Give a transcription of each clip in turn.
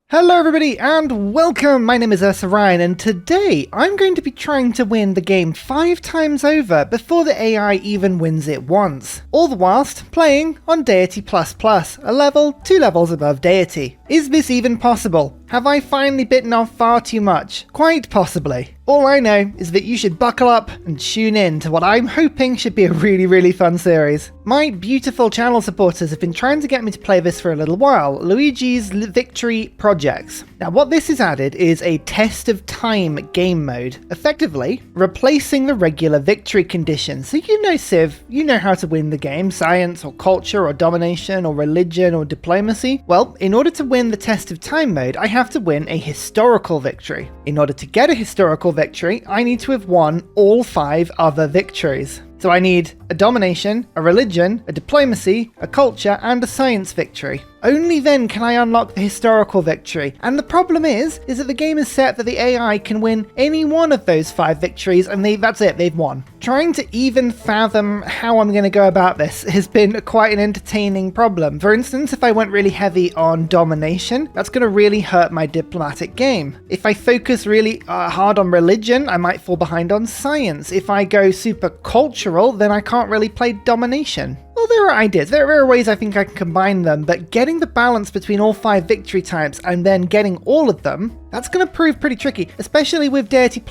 Hello everybody and welcome! My name is Ursa Ryan and today I'm going to be trying to win the game 5 times over before the AI even wins it once. All the whilst playing on Deity++, a level 2 levels above Deity. Is this even possible? Have I finally bitten off far too much? Quite possibly. All I know is that you should buckle up and tune in to what I'm hoping should be a really fun series. My beautiful channel supporters have been trying to get me to play this for a little while, Luigi's Victory projects. Now what this has added is a test of time game mode, effectively replacing the regular victory conditions. So you know Civ, you know how to win the game, science or culture or domination or religion or diplomacy. Well, in order to win the test of time mode, I have to win a historical victory. In order to get a historical victory, I need to have won all 5 other victories. So I need a domination, a religion, a diplomacy, a culture, and a science victory. Only then can I unlock the historical victory. And the problem is that the game is set that the AI can win any one of those 5 victories and that's it, they've won. Trying to even fathom how I'm going to go about this has been quite an entertaining problem. For instance, if I went really heavy on domination, that's going to really hurt my diplomatic game. If I focus really hard on religion, I might fall behind on science. If I go super cultural, then I can't really play domination. Well, there are ideas. There are ways I think I can combine them, but getting the balance between all 5 victory types and then getting all of them, that's going to prove pretty tricky, especially with Deity++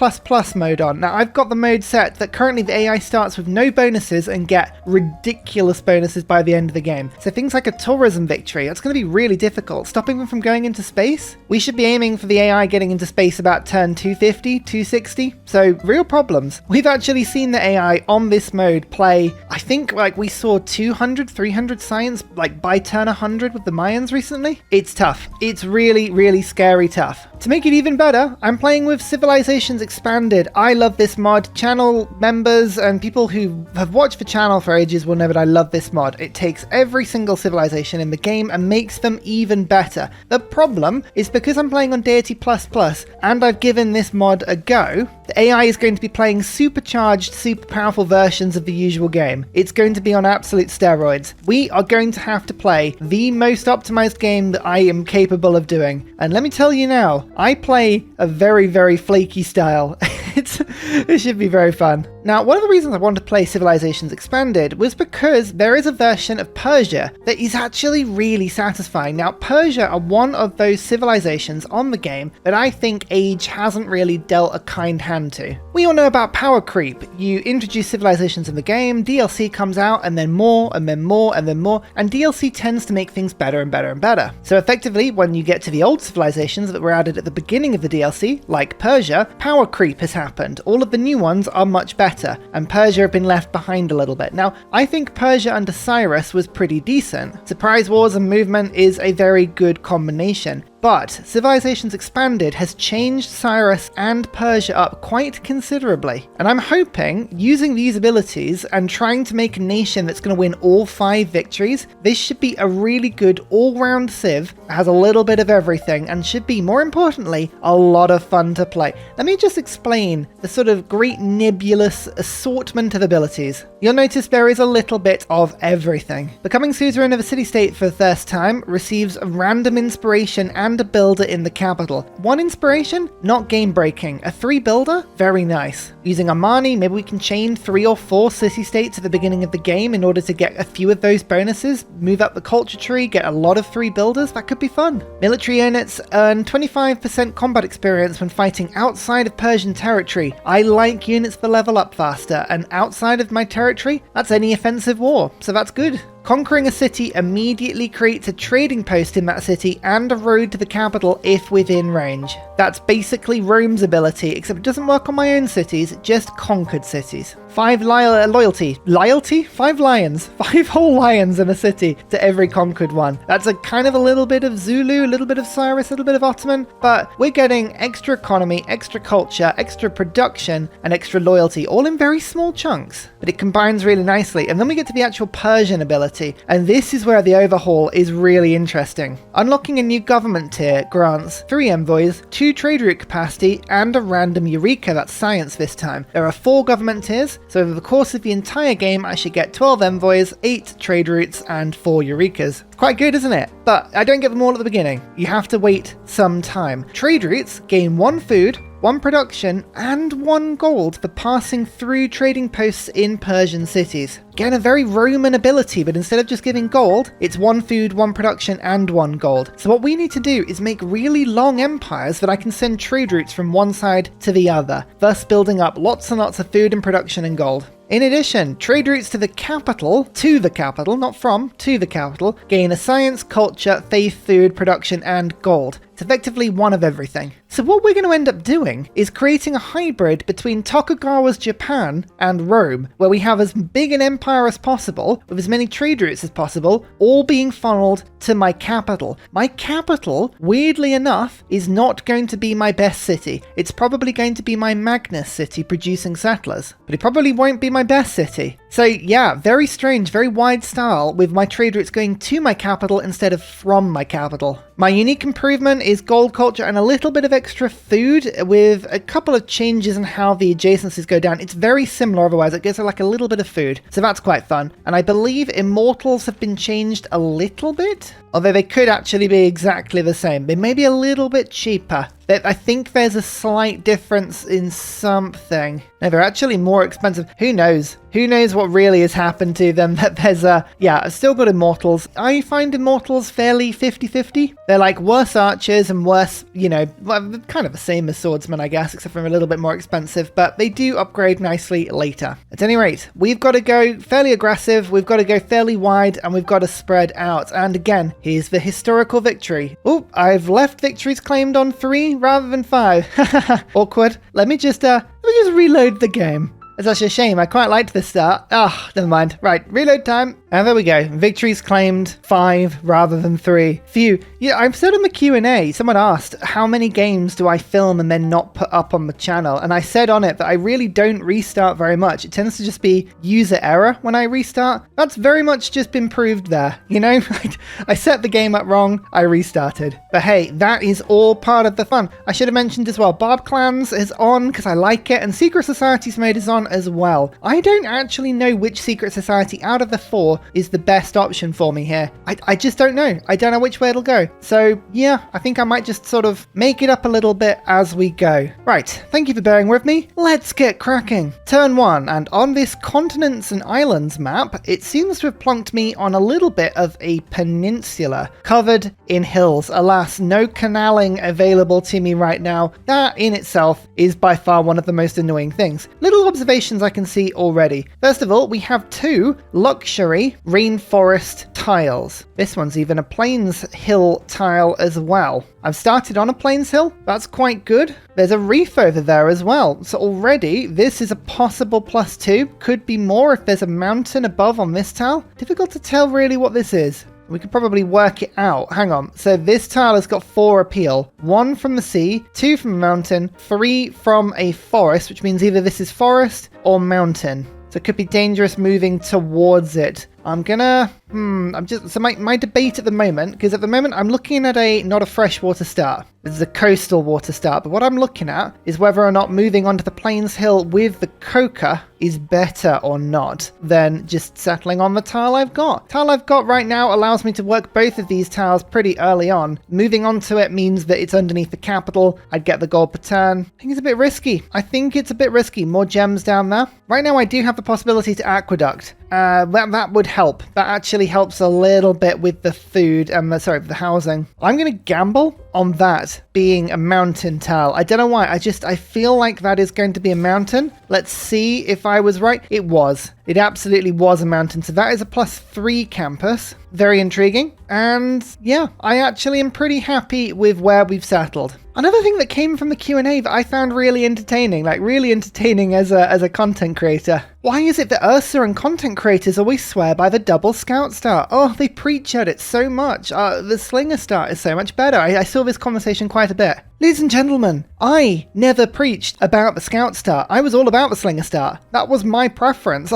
mode on. Now, I've got the mode set that currently the AI starts with no bonuses and get ridiculous bonuses by the end of the game. So things like a tourism victory, that's going to be really difficult. Stopping them from going into space? We should be aiming for the AI getting into space about turn 250, 260. So real problems. We've actually seen the AI on this mode play, I think like we saw 200, 300 science like by turn 100 with the Mayans recently. It's tough. It's really scary tough. To make it even better, I'm playing with Civilizations Expanded. I love this mod. Channel members and people who have watched the channel for ages will know that I love this mod. It takes every single civilization in the game and makes them even better. The problem is because I'm playing on Deity++ and I've given this mod a go, the AI is going to be playing supercharged, super powerful versions of the usual game. It's going to be on absolute steroids. We are going to have to play the most optimized game that I am capable of doing. And let me tell you now, I play a very flaky style. It should be very fun. Now, one of the reasons I wanted to play Civilizations Expanded was because there is a version of Persia that is actually really satisfying. Now, Persia are one of those civilizations on the game that I think age hasn't really dealt a kind hand to. We all know about power creep. You introduce civilizations in the game, DLC comes out, and then more, and then more, and then more, and DLC tends to make things better and better and better. So effectively, when you get to the old civilizations that were added at the beginning of the DLC, like Persia, power creep has happened. All of the new ones are much better, and Persia have been left behind a little bit. Now, I think Persia under Cyrus was pretty decent. Surprise wars and movement is a very good combination. But Civilizations Expanded has changed Cyrus and Persia up quite considerably. And I'm hoping, using these abilities and trying to make a nation that's going to win all 5 victories, this should be a really good all-round Civ, has a little bit of everything, and should be, more importantly, a lot of fun to play. Let me just explain the sort of great nebulous assortment of abilities. You'll notice there is a little bit of everything. Becoming suzerain of a city-state for the first time receives a random inspiration and a builder in the capital. 1 inspiration, not game breaking. A 3 builder, very nice. Using Armani, maybe we can chain 3 or 4 city-states at the beginning of the game in order to get a few of those bonuses, move up the culture tree, get a lot of 3 builders, that could be fun. Military units earn 25% combat experience when fighting outside of Persian territory. I like units that level up faster, and outside of my territory, that's any offensive war, so that's good. Conquering a city immediately creates a trading post in that city and a road to the capital if within range. That's basically Rome's ability, except it doesn't work on my own cities, just conquered cities. 5 loyalty? Loyalty? 5 lions. 5 whole lions in a city to every conquered one. That's a kind of a little bit of Zulu, a little bit of Cyrus, a little bit of Ottoman, but we're getting extra economy, extra culture, extra production, and extra loyalty, all in very small chunks. But it combines really nicely, and then we get to the actual Persian ability. And this is where the overhaul is really interesting. Unlocking a new government tier grants 3 envoys, 2 trade route capacity, and a random Eureka, that's science this time. There are 4 government tiers, So over the course of the entire game, I should get 12 envoys, 8 trade routes, and 4 Eurekas. It's quite good, isn't it? But I don't get them all at the beginning. You have to wait some time. Trade routes gain 1 food, 1 production, and 1 gold for passing through trading posts in Persian cities. Again, a very Roman ability, but instead of just giving gold, it's 1 food, 1 production, and 1 gold. So what we need to do is make really long empires that I can send trade routes from one side to the other, thus building up lots and lots of food and production and gold. In addition, trade routes to the capital, not from, to the capital, gain a science, culture, faith, food, production, and gold. It's effectively one of everything. So what we're going to end up doing is creating a hybrid between Tokugawa's Japan and Rome, where we have as big an empire as possible, with as many trade routes as possible, all being funneled to my capital. My capital, weirdly enough, is not going to be my best city. It's probably going to be my Magnus city producing settlers, but it probably won't be my best city. So yeah, very strange, very wide style, with my trade routes going to my capital instead of from my capital. My unique improvement is gold culture and a little bit of extra food, with a couple of changes in how the adjacencies go down. It's very similar otherwise, it gives her like a little bit of food, so that's quite fun. And I believe immortals have been changed a little bit, although they could actually be exactly the same. They may be a little bit cheaper. I think there's a slight difference in something. No, they're actually more expensive. Who knows? Who knows what really has happened to them? That there's yeah, I've still got immortals. I find immortals fairly 50-50. They're like worse archers and worse, you know, well, kind of the same as swordsmen, I guess, except for a little bit more expensive, but they do upgrade nicely later. At any rate, we've got to go fairly aggressive, we've got to go fairly wide, and we've got to spread out. And again, here's the historical victory. Oh, I've left victories claimed on 3 rather than 5. Awkward. Let me just reload the game. It's actually a shame. I quite liked this start. Ah, never mind. Right, reload time. And there we go. Victories claimed 5 rather than 3. Phew. Yeah, I've said on the Q&A, someone asked, how many games do I film and then not put up on the channel? And I said on it that I really don't restart very much. It tends to just be user error when I restart. That's very much just been proved there. You know, I set the game up wrong, I restarted. But hey, that is all part of the fun. I should have mentioned as well, Barb Clans is on because I like it, and Secret Societies mode is on as well. I don't actually know which Secret Society out of the 4 is the best option for me here. I just don't know. I don't know which way it'll go. So yeah, I think I might just sort of make it up a little bit as we go. Right, thank you for bearing with me. Let's get cracking. Turn 1, and on this continents and islands map, it seems to have plunked me on a little bit of a peninsula covered in hills. Alas, no canaling available to me right now. That in itself is by far one of the most annoying things. Little observations I can see already. First of all, we have 2 luxury rainforest tiles. This one's even a plains hill tile as well. I've started on a plains hill. That's quite good. There's a reef over there as well. So already this is a possible +2. Could be more if there's a mountain above on this tile. Difficult to tell really what this is. We could probably work it out. Hang on. So this tile has got 4 appeal. 1 from the sea, 2 from a mountain, 3 from a forest, which means either this is forest or mountain. So it could be dangerous moving towards it. I'm gonna, so my debate at the moment, because at the moment I'm looking at not a freshwater start. This is a coastal water start, but what I'm looking at is whether or not moving onto the plains hill with the coca is better or not than just settling on the tile I've got. Tile I've got right now allows me to work both of these tiles pretty early on. Moving onto it means that it's underneath the capital. I'd get the gold per turn. I think it's a bit risky. More gems down there. Right now I do have the possibility to aqueduct. That would help. That actually helps a little bit with the food and the housing. I'm going to gamble on that being a mountain tile. I don't know why. I feel like that is going to be a mountain. Let's see if I was right. It was. It absolutely was a mountain. So that is a +3 campus. Very intriguing. And yeah, I actually am pretty happy with where we've settled. Another thing that came from the Q&A that I found really entertaining, as a content creator. Why is it that Ursa and content creators always swear by the double scout start? Oh, they preach at it so much. The slinger start is so much better. I saw this conversation quite a bit. Ladies and gentlemen, I never preached about the scout start. I was all about the slinger start. That was my preference.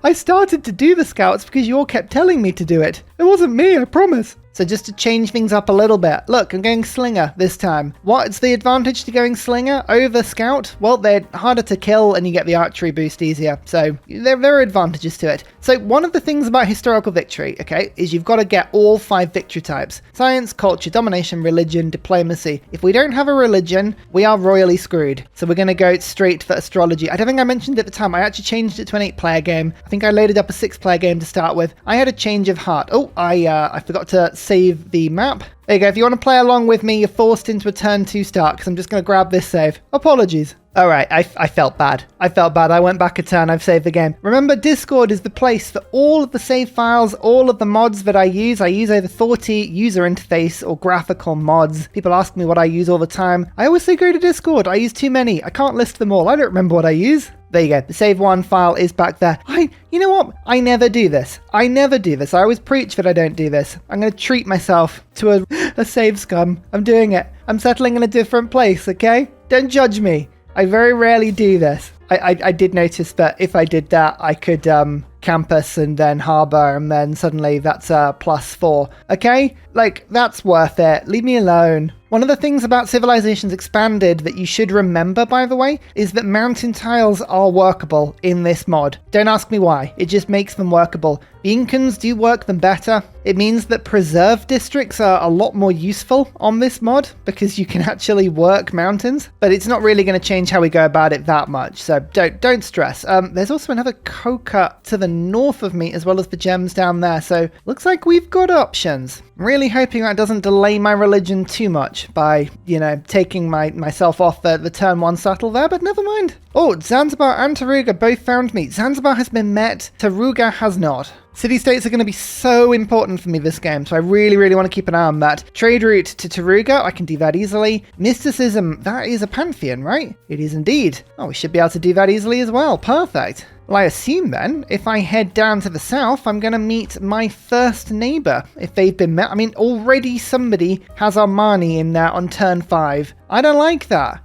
I started to do the scouts because you all kept telling me to do it. It wasn't me, I promise. So just to change things up a little bit, look, I'm going Slinger this time. What's the advantage to going Slinger over Scout? Well, they're harder to kill and you get the archery boost easier. So there are advantages to it. So one of the things about historical victory, okay, is you've got to get all 5 victory types. Science, culture, domination, religion, diplomacy. If we don't have a religion, we are royally screwed. So we're going to go straight for astrology. I don't think I mentioned at the time, I actually changed it to an 8-player game. I think I loaded up a 6-player game to start with. I had a change of heart. Oh, I forgot to save the map. There you go. If you want to play along with me, you're forced into a turn 2 start because I'm just going to grab this save. Apologies. All right, I felt bad. I went back a turn. I've saved the game. Remember, Discord is the place for all of the save files, all of the mods that I use. I use over 40 user interface or graphical mods. People ask me what I use all the time. I always say go to Discord. I use too many. I can't list them all. I don't remember what I use. There you go. The save one file is back there. You know what? I never do this. I always preach that I don't do this. I'm going to treat myself to a save scum. I'm doing it. I'm settling in a different place, okay? Don't judge me. I very rarely do this. I did notice that if I did that, I could campus and then harbor, and then suddenly that's a +4. Okay? Like, that's worth it. Leave me alone. One of the things about Civilizations Expanded that you should remember, by the way, is that mountain tiles are workable in this mod. Don't ask me why. It just makes them workable. Beacons do work them better. It means that preserve districts are a lot more useful on this mod because you can actually work mountains, but it's not really going to change how we go about it that much, so don't stress. There's also another Coca to the north of me as well as the gems down there, so looks like we've got options. I'm really hoping that doesn't delay my religion too much by, taking myself off the turn 1 settle there, but never mind. Oh, Zanzibar and Taruga both found me. Zanzibar has been met, Taruga has not. City-states are going to be so important for me this game, so I really, really want to keep an eye on that. Trade route to Taruga, I can do that easily. Mysticism, that is a Pantheon, right? It is indeed. Oh, we should be able to do that easily as well. Perfect. Well, I assume then, if I head down to the south, I'm going to meet my first neighbour, if they've been met. I mean, already somebody has Armani in there on turn 5. I don't like that.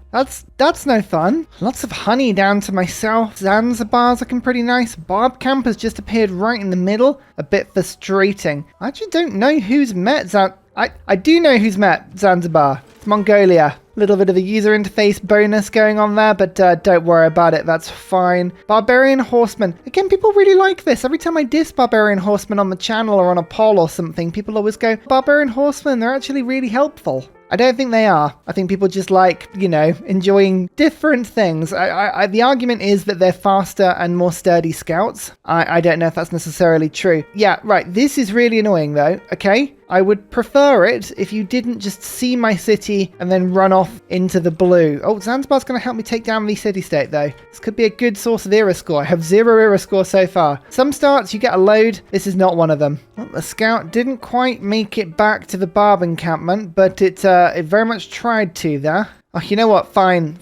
That's no fun. Lots of honey down to my south. Zanzibar's looking pretty nice. Barb Camp has just appeared right in the middle. A bit frustrating. I actually don't know who's met I do know who's met Zanzibar. It's Mongolia. Little bit of a user interface bonus going on there, but don't worry about it, that's fine. Barbarian Horseman. Again, people really like this. Every time I diss Barbarian Horseman on the channel or on a poll or something, people always go, Barbarian Horseman, they're actually really helpful. I don't think they are. I think people just like, enjoying different things. The argument is that they're faster and more sturdy scouts. I don't know if that's necessarily true. Yeah, right. This is really annoying though, okay? I would prefer it if you didn't just see my city and then run off into the blue. Oh, Zanzibar's going to help me take down the city-state though. This could be a good source of era score. I have 0 era score so far. Some starts you get a load. This is not one of them. Well, the scout didn't quite make it back to the Barb encampment, but it very much tried to there. Oh, you know what? Fine.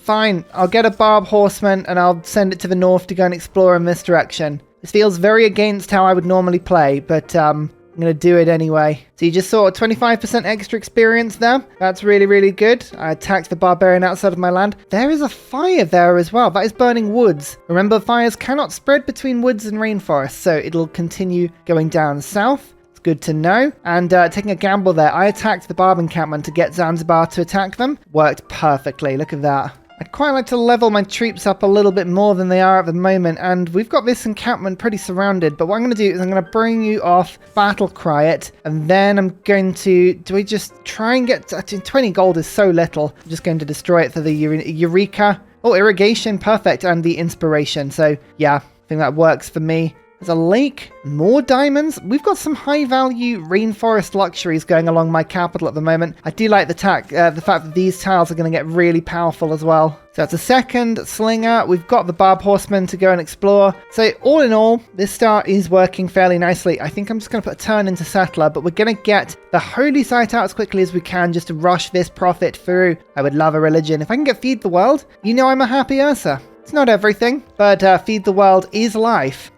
I'll get a Barb horseman and I'll send it to the north to go and explore in this direction. This feels very against how I would normally play, but I'm going to do it anyway. So you just saw a 25% extra experience there. That's really, really good. I attacked the barbarian outside of my land. There is a fire there as well. That is burning woods. Remember, fires cannot spread between woods and rainforests, so it'll continue going down south. It's good to know. And taking a gamble there, I attacked the Barb encampment to get Zanzibar to attack them. Worked perfectly. Look at that. I'd quite like to level my troops up a little bit more than they are at the moment, and we've got this encampment pretty surrounded, but what I'm going to do is I'm going to bring you off, battle cry it, and then I'm going to, do we just try and get, 20 gold is so little, I'm just going to destroy it for the Eureka. Oh, irrigation, perfect, and the inspiration, so yeah, I think that works for me. There's a lake, more diamonds. We've got some high-value rainforest luxuries going along my capital at the moment. I do like the fact that these tiles are going to get really powerful as well. So that's a second slinger. We've got the Barb Horseman to go and explore. So all in all, this start is working fairly nicely. I think I'm just going to put a turn into Settler, but we're going to get the Holy Site out as quickly as we can just to rush this profit through. I would love a religion. If I can get Feed the World, I'm a happy Ursa. It's not everything, but Feed the World is life,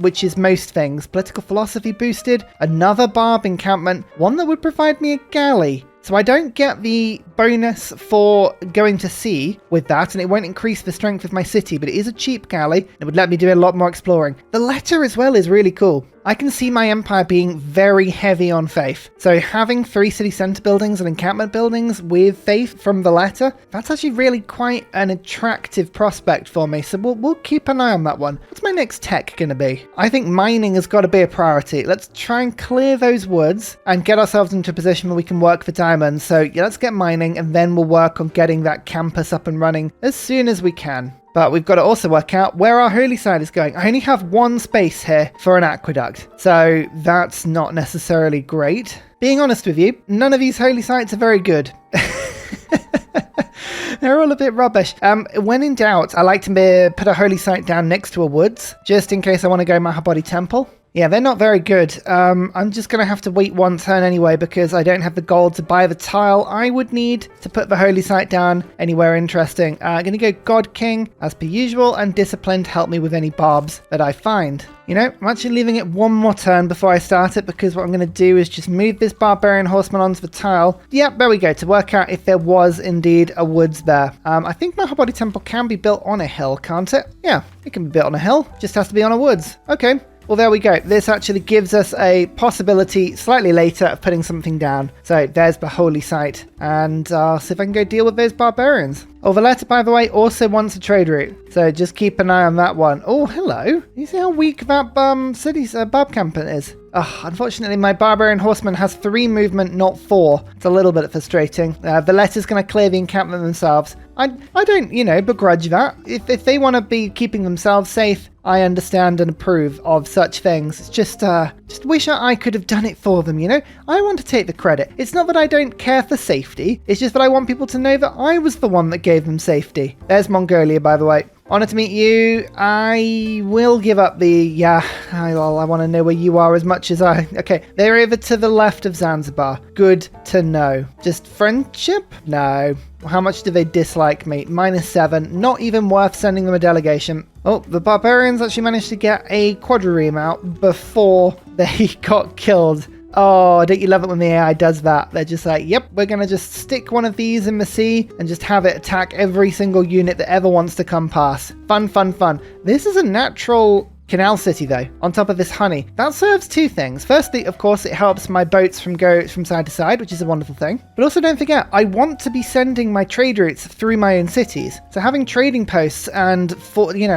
which is most things. Political philosophy boosted, another Barb encampment, one that would provide me a galley. So I don't get the bonus for going to sea with that, and it won't increase the strength of my city, but it is a cheap galley. It would let me do a lot more exploring. The letter as well is really cool. I can see my empire being very heavy on faith. So having 3 city center buildings and encampment buildings with faith from Valletta, that's actually really quite an attractive prospect for me. So we'll keep an eye on that one. What's my next tech going to be? I think mining has got to be a priority. Let's try and clear those woods and get ourselves into a position where we can work for diamonds. So yeah, let's get mining and then we'll work on getting that campus up and running as soon as we can. But we've got to also work out where our holy site is going. I only have 1 space here for an aqueduct, so that's not necessarily great. Being honest with you, none of these holy sites are very good. They're all a bit rubbish. When in doubt, I like to put a holy site down next to a woods, just in case I want to go Mahabodhi Temple. Yeah, they're not very good. I'm just going to have to wait 1 turn anyway because I don't have the gold to buy the tile I would need to put the holy site down anywhere interesting. I'm going to go God King as per usual and Discipline to help me with any barbs that I find. You know, I'm actually leaving it 1 more turn before I start it because what I'm going to do is just move this Barbarian Horseman onto the tile. Yep, there we go, to work out if there was indeed a woods there. I think Mahabodhi Temple can be built on a hill, can't it? Yeah, it can be built on a hill, just has to be on a woods. Okay. Well, there we go. This actually gives us a possibility slightly later of putting something down. So there's the holy site. And I'll see if I can go deal with those barbarians. Oh, Valletta, by the way, also wants a trade route. So just keep an eye on that one. Oh, hello. You see how weak that barb camper is? Unfortunately, my Barbarian Horseman has 3 movement, not 4. It's a little bit frustrating. Valletta's going to clear the encampment themselves. I don't, begrudge that. If they want to be keeping themselves safe, I understand and approve of such things. It's just wish I could have done it for them, I want to take the credit. It's not that I don't care for safety. It's just that I want people to know that I was the one that gave them safety. There's Mongolia, by the way. Honor to meet you. I will give up I want to know where you are as much as okay, they're over to the left of Zanzibar. Good to know. Just friendship? No. How much do they dislike me? -7. Not even worth sending them a delegation. Oh, the barbarians actually managed to get a quadrireme out before they got killed. Oh, don't you love it when the AI does that? They're just like, yep, we're going to just stick one of these in the sea and just have it attack every single unit that ever wants to come past. Fun, fun, fun. This is a natural canal city, though, on top of this honey. That serves 2 things. Firstly, of course, it helps my boats go from side to side, which is a wonderful thing. But also don't forget, I want to be sending my trade routes through my own cities. So having trading posts and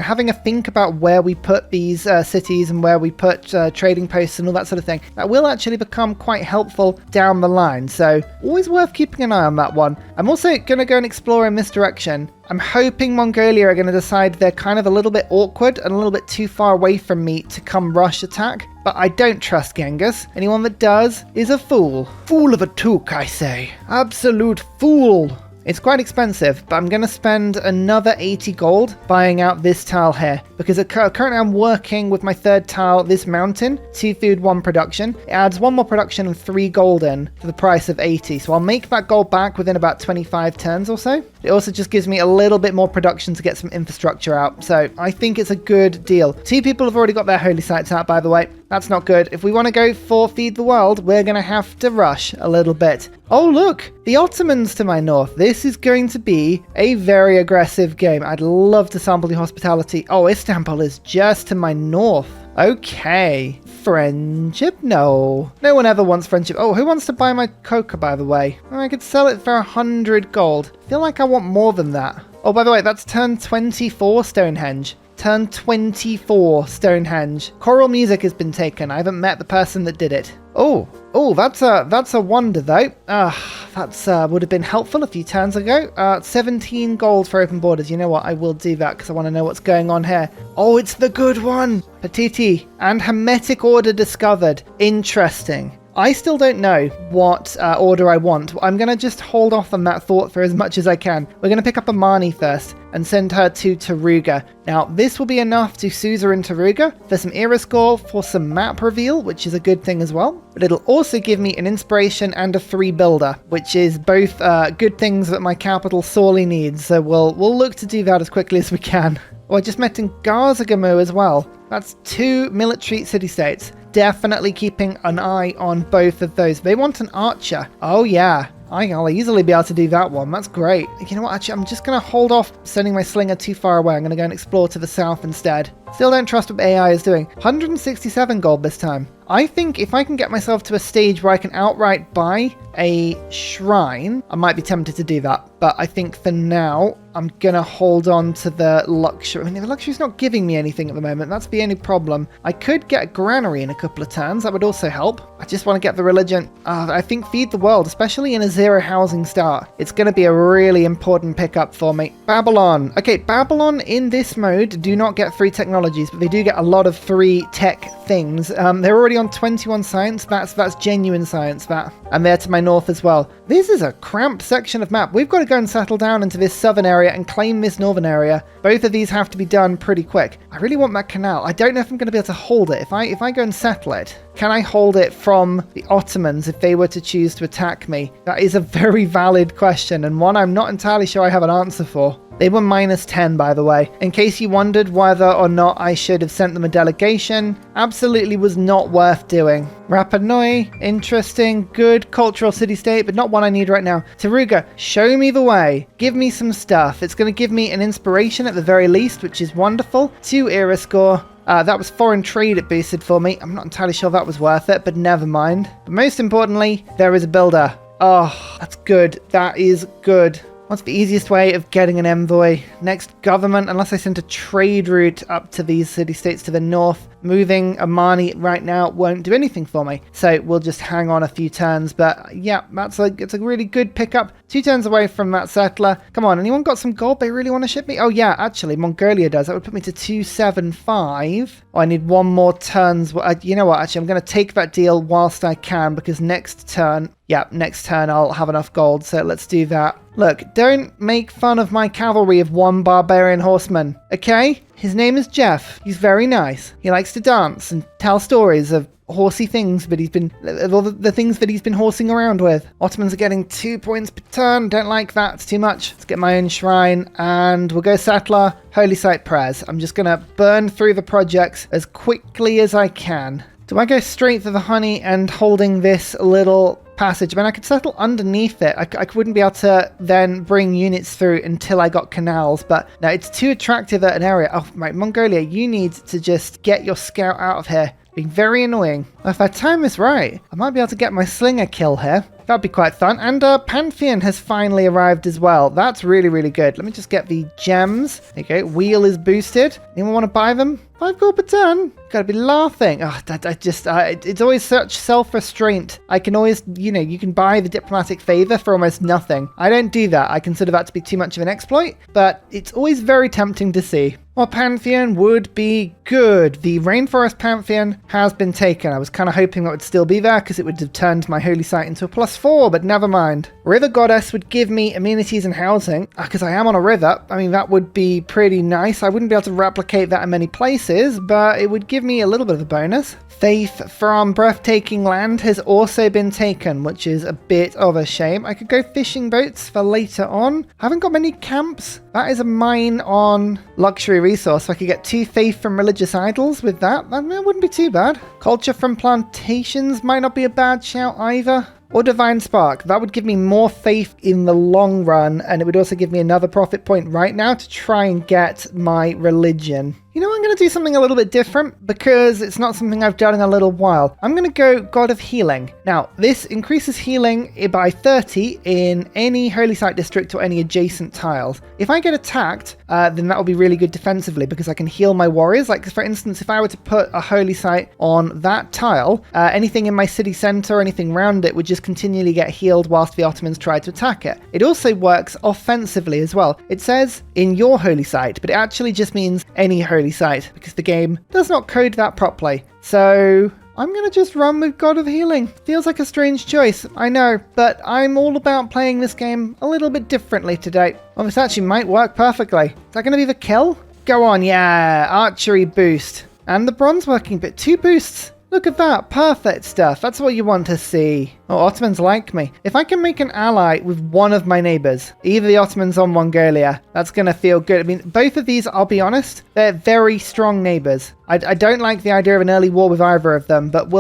having a think about where we put these cities and where we put trading posts and all that sort of thing, that will actually become quite helpful down the line. So always worth keeping an eye on that one. I'm also going to go and explore in this direction. I'm hoping Mongolia are going to decide they're kind of a little bit awkward and a little bit too far away from me to come rush attack. But I don't trust Genghis. Anyone that does is a fool. Fool of a took, I say. Absolute fool. It's quite expensive, but I'm going to spend another 80 gold buying out this tile here. Because currently I'm working with my 3rd tile, this mountain, 2 food, 1 production. It adds 1 more production and 3 gold in for the price of 80. So I'll make that gold back within about 25 turns or so. It also just gives me a little bit more production to get some infrastructure out. So I think it's a good deal. 2 people have already got their holy sites out, by the way. That's not good. If we want to go for Feed the World, we're going to have to rush a little bit. Oh, look, the Ottomans to my north. This is going to be a very aggressive game. I'd love to sample the hospitality. Oh, Istanbul is just to my north. Okay. Friendship? No. No one ever wants friendship. Oh, who wants to buy my coca, by the way? I could sell it for 100 gold. I feel like I want more than that. Oh, by the way, that's turn 24 Stonehenge. Turn 24 Stonehenge. Choral music has been taken. I haven't met the person that did it. Oh, that's a wonder though. That's would have been helpful a few turns ago. 17 gold for open borders. You know what? I will do that because I want to know what's going on here. Oh, it's the good one. Petiti and Hermetic Order discovered. Interesting. I still don't know what order I want. I'm going to just hold off on that thought for as much as I can. We're going to pick up Amani first and send her to Taruga. Now, this will be enough to Suze her in Taruga for some era score, for some map reveal, which is a good thing as well. But it'll also give me an inspiration and a 3 builder, which is both good things that my capital sorely needs. So we'll look to do that as quickly as we can. Oh, I just met in Garzagamu as well. That's 2 military city-states. Definitely keeping an eye on both of those. They want an archer. Oh yeah, I'll easily be able to do that one. That's great. You know what? Actually, I'm just going to hold off sending my slinger too far away. I'm going to go and explore to the south instead. Still don't trust what AI is doing. 167 gold this time. I think if I can get myself to a stage where I can outright buy a shrine, I might be tempted to do that. But I think for now, I'm going to hold on to the luxury. I mean, the luxury's not giving me anything at the moment. That's the only problem. I could get a granary in a couple of turns. That would also help. I just want to get the religion. I think feed the world, especially in a zero housing start. It's going to be a really important pickup for me. Babylon. Okay, Babylon in this mode do not get 3 technologies, but they do get a lot of 3 tech things. They're already on 21 science. That's genuine science, that. And they're to my north as well. This is a cramped section of map. We've got to go and settle down into this southern area and claim this northern area. Both of these have to be done pretty quick. I really want that canal. I don't know if I'm going to be able to hold it. If I go and settle it, can I hold it from the Ottomans if they were to choose to attack me? That is a very valid question, and one I'm not entirely sure I have an answer for. They were -10, by the way. In case you wondered whether or not I should have sent them a delegation, absolutely was not worth doing. Rapa Nui, interesting, good cultural city-state, but not one I need right now. Taruga, show me the way. Give me some stuff. It's going to give me an inspiration at the very least, which is wonderful. 2 era score. That was foreign trade it boosted for me. I'm not entirely sure that was worth it, but never mind. But most importantly, there is a builder. Oh, that's good. That is good. What's the easiest way of getting an envoy? Next, government, unless I send a trade route up to these city-states to the north. Moving Amani right now won't do anything for me. So we'll just hang on a few turns. But yeah, it's a really good pickup. 2 turns away from that settler. Come on, anyone got some gold they really want to ship me? Oh yeah, actually, Mongolia does. That would put me to 275. Oh, I need 1 more turns. You know what? Actually, I'm going to take that deal whilst I can, because next turn I'll have enough gold. So let's do that. Look, don't make fun of my cavalry of 1 barbarian horseman, okay? His name is Jeff. He's very nice. He likes to dance and tell stories of horsey things, but the things that he's been horsing around with. Ottomans are getting 2 points per turn. Don't like that. It's too much. Let's get my own shrine, and we'll go settler, holy site prayers. I'm just going to burn through the projects as quickly as I can. Do I go straight for the honey and holding this little passage? I mean, I could settle underneath it. I wouldn't be able to then bring units through until I got canals, but no, it's too attractive at an area. Oh, right, Mongolia, you need to just get your scout out of here. Being very annoying. Well, if I time this right, I might be able to get my slinger kill here. That'd be quite fun. And Pantheon has finally arrived as well. That's really, really good. Let me just get the gems. There you go. Wheel is boosted. Anyone want to buy them? 5 gold per turn? Gotta be laughing. Oh, it's always such self-restraint. I can always, you can buy the diplomatic favor for almost nothing. I don't do that. I consider that to be too much of an exploit, but it's always very tempting to see. Well, Pantheon would be good. The Rainforest Pantheon has been taken. I was kind of hoping that would still be there because it would have turned my holy site into a +4, but never mind. River Goddess would give me amenities and housing because I am on a river. I mean, that would be pretty nice. I wouldn't be able to replicate that in many places, but it would give me a little bit of a bonus. Faith from Breathtaking Land has also been taken, which is a bit of a shame. I could go fishing boats for later on. I haven't got many camps. That is a mine on luxury resource. So I could get 2 faith from religious idols with that. That wouldn't be too bad. Culture from plantations might not be a bad shout either. Or Divine Spark. That would give me more faith in the long run, and it would also give me another profit point right now to try and get my religion. You know, I'm going to do something a little bit different because it's not something I've done in a little while. I'm going to go God of Healing. Now, this increases healing by 30 in any Holy Site district or any adjacent tiles. If I get attacked, then that will be really good defensively because I can heal my warriors. Like, for instance, if I were to put a Holy Site on that tile, anything in my city center or anything around it would just continually get healed whilst the Ottomans tried to attack it. It also works offensively as well. It says in your Holy Site, but it actually just means any Holy Site because the game does not code that properly. So I'm going to just run with God of Healing. Feels like a strange choice, I know, but I'm all about playing this game a little bit differently today. Well, this actually might work perfectly. Is that going to be the kill? Go on, yeah, archery boost. And the bronze working bit, 2 boosts. Look at that, perfect stuff. That's what you want to see. Oh, Ottomans like me. If I can make an ally with one of my neighbors, either the Ottomans or Mongolia, that's going to feel good. I mean, both of these, I'll be honest, they're very strong neighbors. I don't like the idea of an early war with either of them, but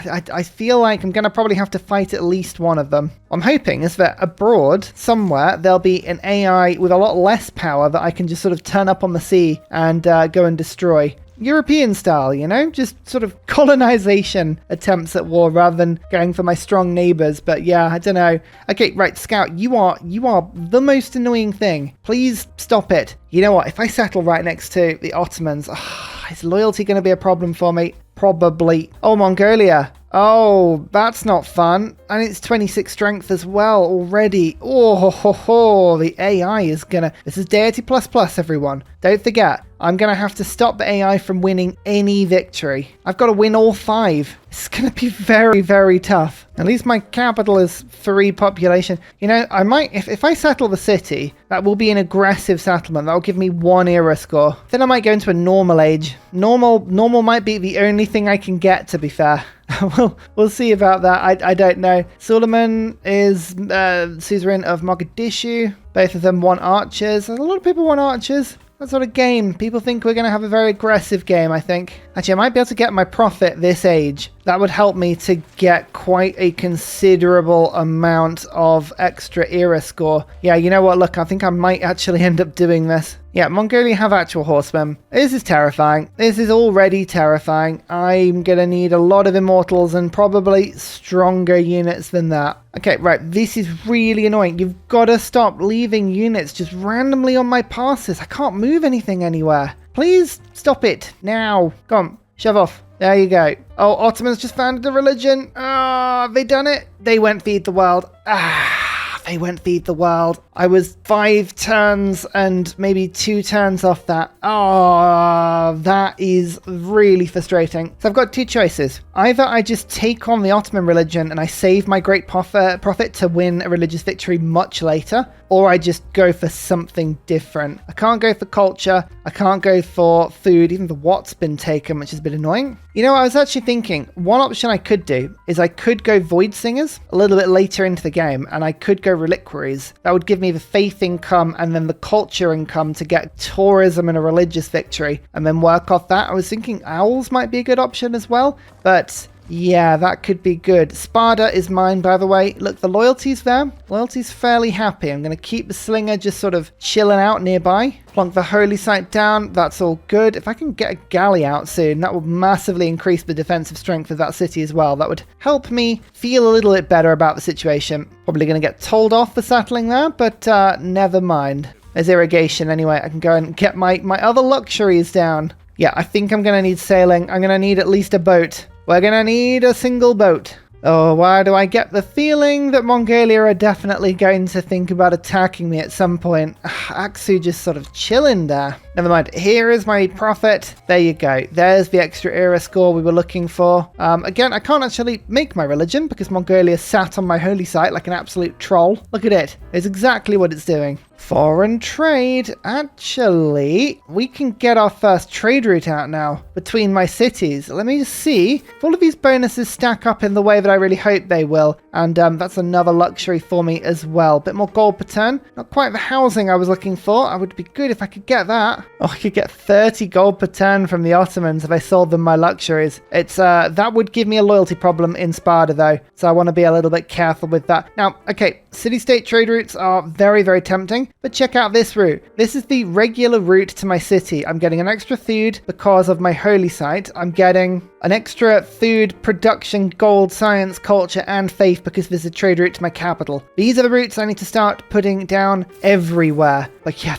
I feel like I'm going to probably have to fight at least one of them. What I'm hoping is that abroad, somewhere, there'll be an AI with a lot less power that I can just sort of turn up on the sea and go and destroy. European style, you know, just sort of colonization attempts at war rather than going for my strong neighbors. But yeah, I don't know. Okay, right, Scout, you are the most annoying thing. Please stop it. You know what? If I settle right next to the Ottomans, is loyalty going to be a problem for me? Probably. Oh, Mongolia. Oh, that's not fun. And it's 26 strength as well already. Oh, ho, ho, ho. The AI is gonna... This is Deity ++, everyone. Don't forget, I'm gonna have to stop the AI from winning any victory. I've got to win all 5. It's gonna be very, very tough. At least my capital is 3 population. You know, I might... If I settle the city, that will be an aggressive settlement. That will give me 1 era score. Then I might go into a normal age. Normal might be the only thing I can get, to be fair. We'll see about that. I don't know. Suleiman is suzerain of Mogadishu. Both of them want archers. A lot of people want archers. That sort of game. People think we're going to have a very aggressive game, I think. Actually, I might be able to get my prophet this age. That would help me to get quite a considerable amount of extra era score. Yeah, you know what? Look, I think I might actually end up doing this. Yeah, Mongolia have actual horsemen. This is terrifying. This is already terrifying. I'm going to need a lot of immortals and probably stronger units than that. Okay, right. This is really annoying. You've got to stop leaving units just randomly on my passes. I can't move anything anywhere. Please stop it now. Come on, shove off. There you go. Oh, Ottomans just founded a religion. Have they done it? They went feed the world. They went feed the world. I was 5 turns and maybe 2 turns off that. Oh, that is really frustrating. So I've got 2 choices. Either I just take on the Ottoman religion and I save my great prophet to win a religious victory much later, or I just go for something different. I can't go for culture. I can't go for food. Even the Watt's been taken, which is a bit annoying. You know, I was actually thinking one option I could do is I could go Void Singers a little bit later into the game, and I could go Reliquaries. That would give me the faith income and then the culture income to get tourism and a religious victory, and then work off that. I was thinking Owls might be a good option as well, but yeah, that could be good. Sparta is mine, by the way. Look, the loyalty's there. Loyalty's fairly happy. I'm going to keep the Slinger just sort of chilling out nearby. Plonk the Holy Site down. That's all good. If I can get a galley out soon, that would massively increase the defensive strength of that city as well. That would help me feel a little bit better about the situation. Probably going to get told off for settling there, but never mind. There's irrigation anyway. I can go and get my other luxuries down. Yeah, I think I'm going to need sailing. I'm going to need at least a boat. We're going to need a single boat. Oh, why do I get the feeling that Mongolia are definitely going to think about attacking me at some point? Aksu just sort of chilling there. Never mind. Here is my prophet. There you go. There's the extra era score we were looking for. Again, I can't actually make my religion because Mongolia sat on my holy site like an absolute troll. Look at it. It's exactly what it's doing. Foreign trade. Actually, we can get our first trade route out now between my cities. Let me just see if all of these bonuses stack up in the way that I really hope they will. And that's another luxury for me as well. Bit more gold per turn. Not quite the housing I was looking for. I would be good if I could get that. Oh, I could get 30 gold per turn from the Ottomans if I sold them my luxuries. It's that would give me a loyalty problem in Sparta though. So I want to be a little bit careful with that. Now, okay, city-state trade routes are very, very tempting. But check out this route. This is the regular route to my city. I'm getting an extra food because of my holy site. I'm getting an extra food, production, gold, science, culture, and faith because there's a trade route to my capital. These are the routes I need to start putting down everywhere. Like, yeah,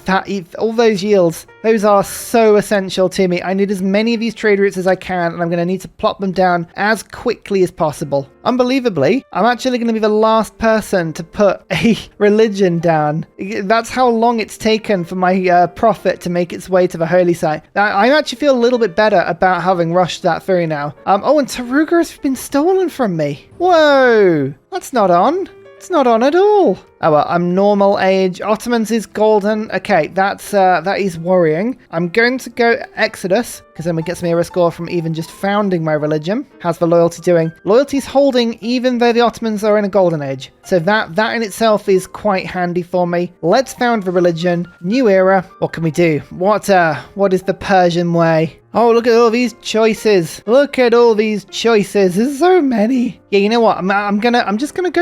all those yields, those are so essential to me. I need as many of these trade routes as I can, and I'm going to need to plop them down as quickly as possible. Unbelievably, I'm actually going to be the last person to put a religion down. That's how long it's taken for my prophet to make its way to the holy site. I actually feel a little bit better about having rushed that through now. Oh, and Taruga has been stolen from me. Whoa, that's not on. It's not on at all. Oh well, I'm normal age. Ottomans is golden. Okay, that is worrying. I'm going to go Exodus, because then we get some era score from even just founding my religion. How's the loyalty doing? Loyalty's holding even though the Ottomans are in a golden age. So that in itself is quite handy for me. Let's found the religion. New era. What can we do? What is the Persian way? Oh, look at all these choices. Look at all these choices. There's so many. Yeah, you know what? I'm just gonna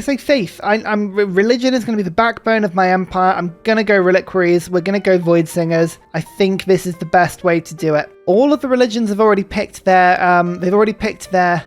say faith. Religion is gonna be the backbone of my empire. I'm gonna go reliquaries. We're gonna go void singers. I think this is the best way to do it. All of the religions have already picked their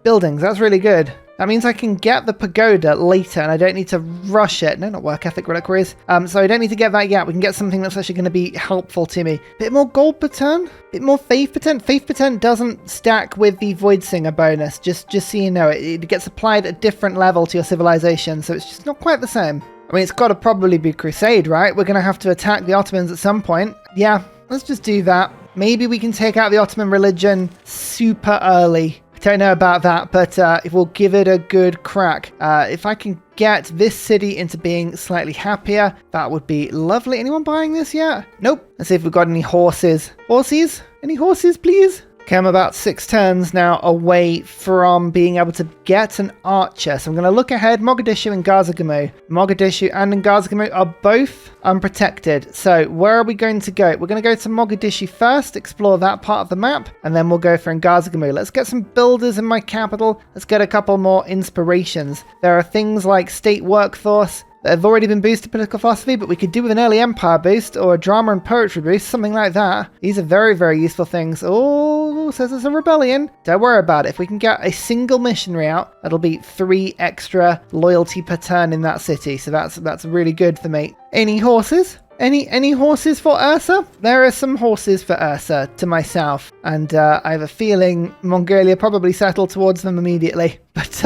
buildings. That's really good. That means I can get the pagoda later and I don't need to rush it. No, not work ethic reliquaries. So I don't need to get that yet. We can get something that's actually going to be helpful to me. Bit more gold per turn, bit more faith per turn. Faith per turn doesn't stack with the void singer bonus, just so you know. It gets applied at a different level to your civilization, so it's just not quite the same. I mean, it's got to probably be crusade, right? We're going to have to attack the Ottomans at some point. Yeah, let's just do that. Maybe we can take out the Ottoman religion super early. Don't know about that, but if we'll give it a good crack. If I can get this city into being slightly happier, that would be lovely. Anyone buying this yet? Nope. Let's see if we've got any horses. Horses? Any horses, please? Okay, I'm about 6 turns now away from being able to get an archer. So I'm going to look ahead. Mogadishu and Gazagamou. Mogadishu and Gazagamou are both unprotected. So where are we going to go? We're going to go to Mogadishu first, explore that part of the map, and then we'll go for Gazagamou. Let's get some builders in my capital. Let's get a couple more inspirations. There are things like state workforce that have already been boosted political philosophy, but we could do with an early empire boost or a drama and poetry boost, something like that. These are very, very useful things. Oh, says it's a rebellion. Don't worry about it. If we can get a single missionary out, that'll be 3 extra loyalty per turn in that city. So that's really good for me. Any horses? Any horses for Ursa? There are some horses for Ursa to my south, and I have a feeling Mongolia probably settled towards them immediately, but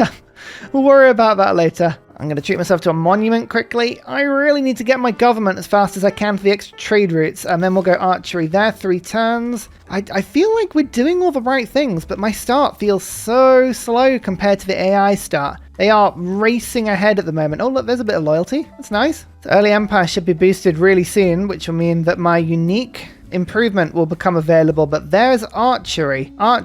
we'll worry about that later. I'm going to treat myself to a monument quickly. I really need to get my government as fast as I can for the extra trade routes, and then we'll go archery there, 3 turns. I feel like we're doing all the right things, but my start feels so slow compared to the AI start. They are racing ahead at the moment. Oh, look, there's a bit of loyalty. That's nice. So early empire should be boosted really soon, which will mean that my unique improvement will become available, but there's archery. I'm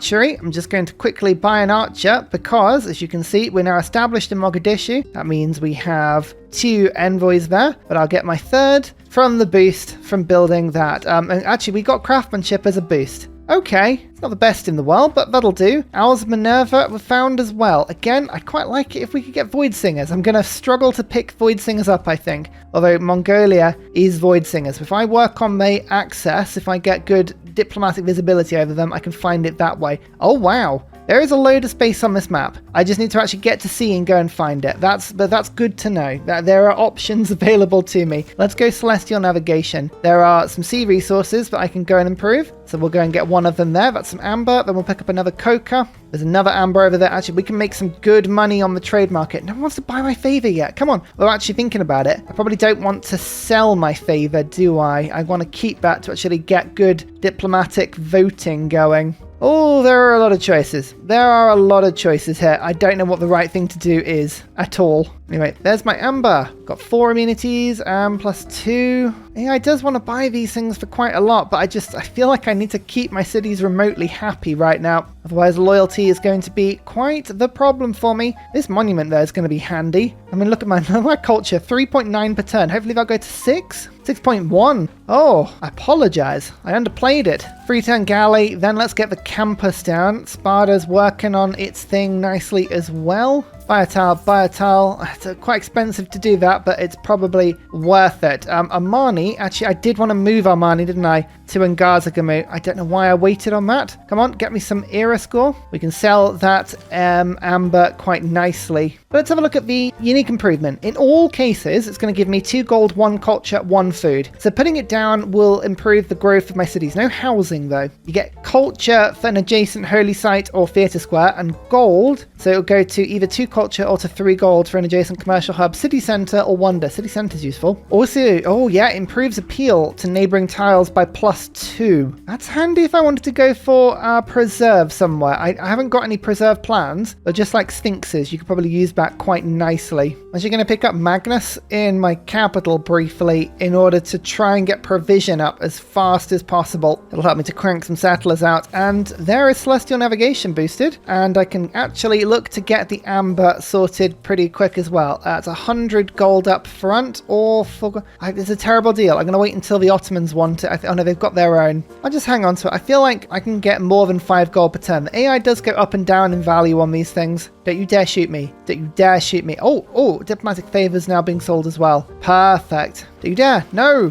just going to quickly buy an archer because, as you can see, we're now established in Mogadishu. That means we have 2 envoys there, but I'll get my 3rd from the boost from building that. And actually, we got craftsmanship as a boost. Okay, it's not the best in the world, but that'll do. Owls of Minerva were found as well. Again, I'd quite like it if we could get Void Singers. I'm going to struggle to pick Void Singers up, I think. Although Mongolia is Void Singers. If I work on my access, if I get good diplomatic visibility over them, I can find it that way. Oh, wow. There is a load of space on this map. I just need to actually get to sea and go and find it. But that's good to know, that there are options available to me. Let's go Celestial Navigation. There are some sea resources that I can go and improve. So we'll go and get one of them there. That's some amber. Then we'll pick up another coca. There's another amber over there. Actually, we can make some good money on the trade market. No one wants to buy my favor yet. Come on. We're actually thinking about it. I probably don't want to sell my favor, do I? I want to keep that to actually get good diplomatic voting going. Oh, there are a lot of choices. There are a lot of choices here. I don't know what the right thing to do is at all. Anyway, there's my amber. Got 4 immunities and +2. AI does want to buy these things for quite a lot, but I feel like I need to keep my cities remotely happy right now. Otherwise, loyalty is going to be quite the problem for me. This monument there is going to be handy. I mean, look at my culture, 3.9 per turn. Hopefully they'll go to 6. 6.1. Oh, I apologize. I underplayed it. 3-turn galley. Then let's get the campus down. Sparta's working on its thing nicely as well. Buy a tile. It's quite expensive to do that, but it's probably worth it. Armani, actually, I did want to move Armani, didn't I, to Ngazagamou. I don't know why I waited on that. Come on, get me some era score. We can sell that amber quite nicely. But let's have a look at the unique improvement. In all cases, it's going to give me 2 gold, 1 culture, 1 food. So putting it down will improve the growth of my cities. No housing, though. You get culture for an adjacent holy site or theatre square, and gold, so it'll go to either 2 culture agriculture or to 3 gold for an adjacent commercial hub, city center, or wonder. City center's useful. Also, oh yeah, improves appeal to neighboring tiles by +2. That's handy if I wanted to go for preserve somewhere. I haven't got any preserve plans. They're just like sphinxes. You could probably use that quite nicely. I'm actually going to pick up Magnus in my capital briefly in order to try and get provision up as fast as possible. It'll help me to crank some settlers out. And there is Celestial Navigation boosted. And I can actually look to get the amber sorted pretty quick as well. It's 100 gold up front or for... It's a terrible deal. I'm going to wait until the Ottomans want it. Oh no, they've got their own. I'll just hang on to it. I feel like I can get more than 5 gold per turn. The AI does go up and down in value on these things. Don't you dare shoot me. Don't you dare shoot me. Oh, diplomatic favors now being sold as well. Perfect. Don't you dare. No.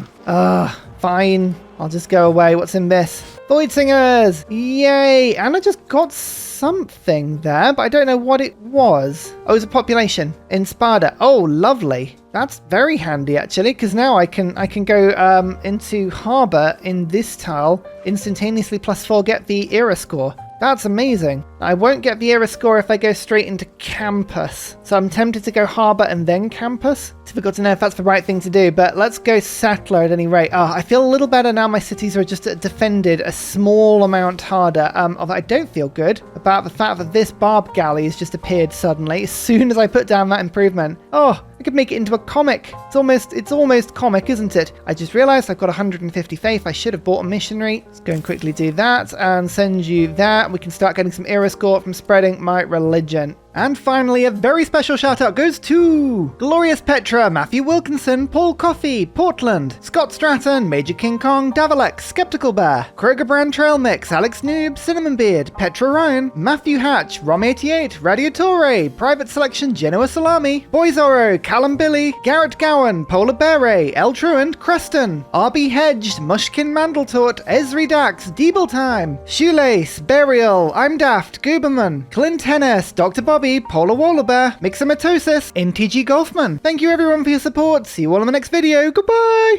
Fine. I'll just go away. What's in this? Void Singers! Yay! And I just got something there, but I don't know what it was. Oh, it's a population in Sparta. Oh, lovely. That's very handy actually, because now I can go into harbour in this tile instantaneously +4 get the era score. That's amazing. I won't get the era score if I go straight into campus. So I'm tempted to go harbour and then campus. Difficult to know if that's the right thing to do, but let's go settler at any rate. I feel a little better now my cities are just defended a small amount harder. Although I don't feel good about the fact that this barb galley has just appeared suddenly as soon as I put down that improvement. Oh, I could make it into a comic. It's almost comic, isn't it? I just realized I've got 150 faith. I should have bought a missionary. Let's go and quickly do that and send you that. We can start getting some era score from spreading my religion. And finally, a very special shout out goes to Glorious Petra, Matthew Wilkinson, Paul Coffey, Portland, Scott Stratton, Major King Kong, Davalex, Skeptical Bear, Kroger Brand Trail Mix, Alex Noob, Cinnamon Beard, Petra Ryan, Matthew Hatch, Rom88, Radiatore, Private Selection, Genoa Salami, Boyzoro, Callum Billy, Garrett Gowan, Polar Beret, El Truant, Creston, RB Hedged, Mushkin Mandletort, Esri Dax, Deeble Time, Shoelace, Burial, I'm Daft, Gooberman, Clint Hennis, Dr. Bobby, Polar Wallabear, Mixomatosis, NTG Golfman. Thank you everyone for your support. See you all in the next video. Goodbye!